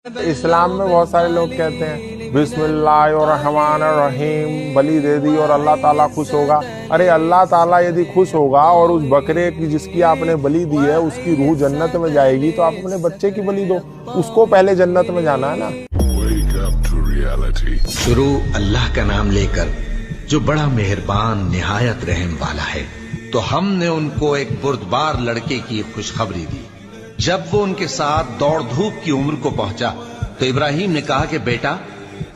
اسلام میں بہت سارے لوگ کہتے ہیں بسم اللہ الرحمن الرحیم بلی دے دی اور اللہ تعالیٰ خوش ہوگا. ارے اللہ تعالیٰ یدی خوش ہوگا اور اس بکرے کی جس کی آپ نے بلی دی ہے اس کی روح جنت میں جائے گی تو آپ اپنے بچے کی بلی دو, اس کو پہلے جنت میں جانا ہے نا. شروع اللہ کا نام لے کر جو بڑا مہربان نہایت رحم والا ہے. تو ہم نے ان کو ایک بردبار لڑکے کی خوشخبری دی. جب وہ ان کے ساتھ دوڑ دھوپ کی عمر کو پہنچا تو ابراہیم نے کہا کہ بیٹا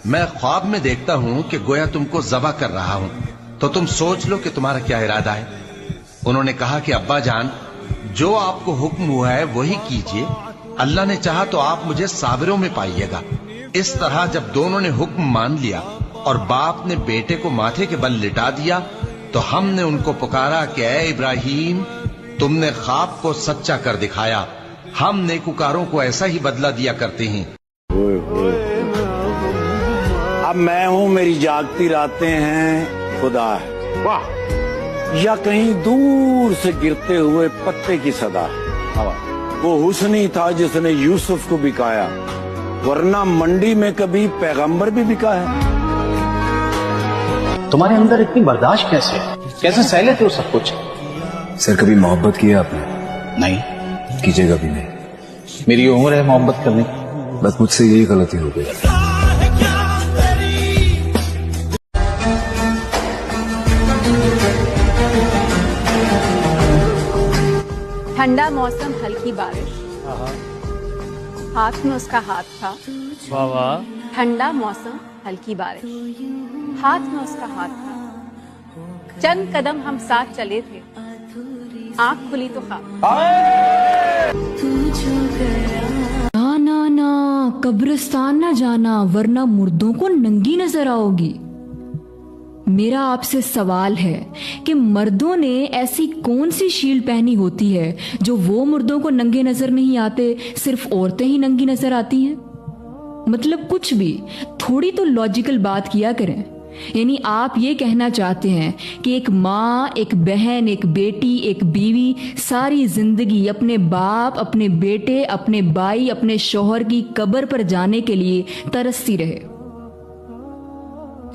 میں خواب میں دیکھتا ہوں کہ گویا تم کو ذبح کر رہا ہوں, تو تم سوچ لو کہ تمہارا کیا ارادہ ہے. انہوں نے کہا کہ ابا جان جو آپ کو حکم ہوا ہے وہی کیجئے, اللہ نے چاہا تو آپ مجھے صابروں میں پائیے گا. اس طرح جب دونوں نے حکم مان لیا اور باپ نے بیٹے کو ماتھے کے بل لٹا دیا تو ہم نے ان کو پکارا کہ اے ابراہیم تم نے خواب کو سچا کر دکھایا, ہم نیکوکاروں کو ایسا ہی بدلہ دیا کرتے ہیں. اب میں ہوں میری جاگتی راتیں ہیں خدا ہے, واہ یا کہیں دور سے گرتے ہوئے پتے کی صدا ہے. وہ حسن ہی تھا جس نے یوسف کو بکایا, ورنہ منڈی میں کبھی پیغمبر بھی بکا ہے. تمہارے اندر اتنی برداشت کیسے سہ لیتے ہو سب کچھ؟ سر کبھی محبت کیا آپ نے؟ نہیں کیجیے گا بھی نہیں. میری عمر ہے محبت کرنے کی. بس مجھ سے یہی غلطی ہو گئی. ٹھنڈا موسم, ہلکی بارش, ہاتھ میں اس کا ہاتھ تھا. ٹھنڈا موسم, ہلکی بارش, ہاتھ میں اس کا ہاتھ تھا. چند قدم ہم ساتھ چلے تھے, آنکھ کھلی تو خواب. نا قبرستان نہ جانا ورنہ مردوں کو ننگی نظر آؤ گی. میرا آپ سے سوال ہے کہ مردوں نے ایسی کون سی شیل پہنی ہوتی ہے جو وہ مردوں کو ننگے نظر نہیں آتے, صرف عورتیں ہی ننگی نظر آتی ہیں؟ مطلب کچھ بھی تھوڑی تو لاجیکل بات کیا کریں. یعنی آپ یہ کہنا چاہتے ہیں کہ ایک ماں, ایک بہن, ایک بیٹی, ایک بیوی ساری زندگی اپنے باپ, اپنے بیٹے, اپنے بھائی, اپنے شوہر کی قبر پر جانے کے لیے ترستی رہے.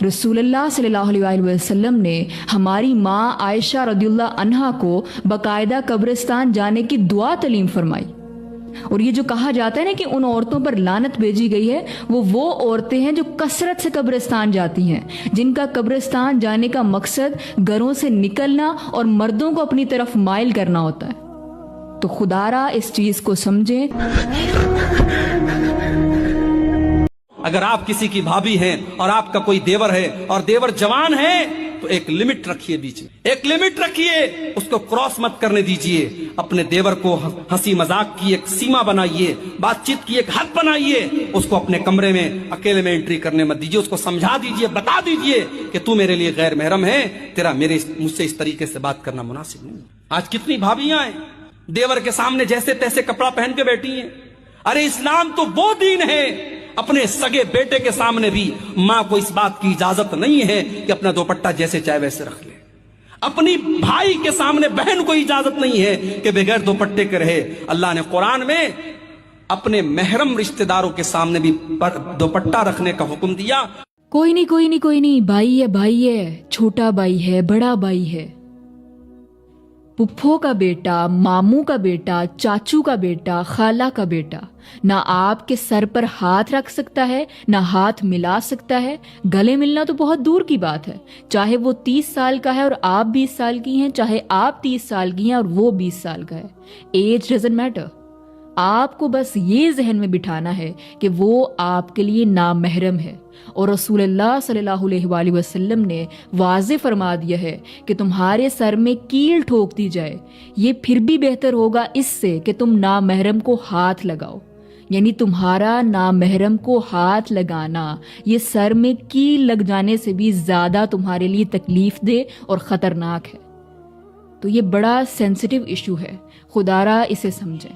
رسول اللہ صلی اللہ علیہ وسلم نے ہماری ماں عائشہ رضی اللہ عنہا کو باقاعدہ قبرستان جانے کی دعا تعلیم فرمائی. اور یہ جو کہا جاتا ہے نا کہ ان عورتوں پر لعنت بھیجی گئی ہے, وہ عورتیں ہیں جو کثرت سے قبرستان جاتی ہیں, جن کا قبرستان جانے کا مقصد گھروں سے نکلنا اور مردوں کو اپنی طرف مائل کرنا ہوتا ہے. تو خدارا اس چیز کو سمجھیں. اگر آپ کسی کی بھابھی ہیں اور آپ کا کوئی دیور ہے اور دیور جوان ہے تو ایک لمٹ رکھیے, بیچ میں ایک لمٹ رکھیے, اس کو کراس مت کرنے دیجئے. اپنے دیور کو ہنسی مذاق کی ایک سیما بنائیے, بات چیت کی ایک حد بنائیے. اس کو اپنے کمرے میں اکیلے میں انٹری کرنے مت دیجئے. اس کو سمجھا دیجئے, بتا دیجئے کہ تو میرے لیے غیر محرم ہے, تیرا مجھ سے اس طریقے سے بات کرنا مناسب نہیں. آج کتنی بھابیاں ہیں دیور کے سامنے جیسے تیسے کپڑا پہن کے بیٹھی ہیں. ارے اسلام تو وہ دین ہے, اپنے سگے بیٹے کے سامنے بھی ماں کو اس بات کی اجازت نہیں ہے کہ اپنا دوپٹہ جیسے چاہے ویسے رکھ لے. اپنی بھائی کے سامنے بہن کو اجازت نہیں ہے کہ بغیر دوپٹے کے رہے. اللہ نے قرآن میں اپنے محرم رشتہ داروں کے سامنے بھی دوپٹہ رکھنے کا حکم دیا. کوئی نہیں, بھائی ہے, چھوٹا بھائی ہے, بڑا بھائی ہے, پپھو کا بیٹا, ماموں کا بیٹا, چاچو کا بیٹا, خالہ کا بیٹا نہ آپ کے سر پر ہاتھ رکھ سکتا ہے, نہ ہاتھ ملا سکتا ہے. گلے ملنا تو بہت دور کی بات ہے. چاہے وہ 30 سال کا ہے اور آپ 20 سال کی ہیں, چاہے آپ 30 سال کی ہیں اور وہ 20 سال کا ہے. Age doesn't matter. آپ کو بس یہ ذہن میں بٹھانا ہے کہ وہ آپ کے لیے نامحرم ہے. اور رسول اللہ صلی اللہ علیہ وآلہ وسلم نے واضح فرما دیا ہے کہ تمہارے سر میں کیل ٹھوک دی جائے, یہ پھر بھی بہتر ہوگا اس سے کہ تم نامحرم کو ہاتھ لگاؤ. یعنی تمہارا نامحرم کو ہاتھ لگانا یہ سر میں کیل لگ جانے سے بھی زیادہ تمہارے لیے تکلیف دہ اور خطرناک ہے. تو یہ بڑا سینسٹیو ایشو ہے, خدارا اسے سمجھیں.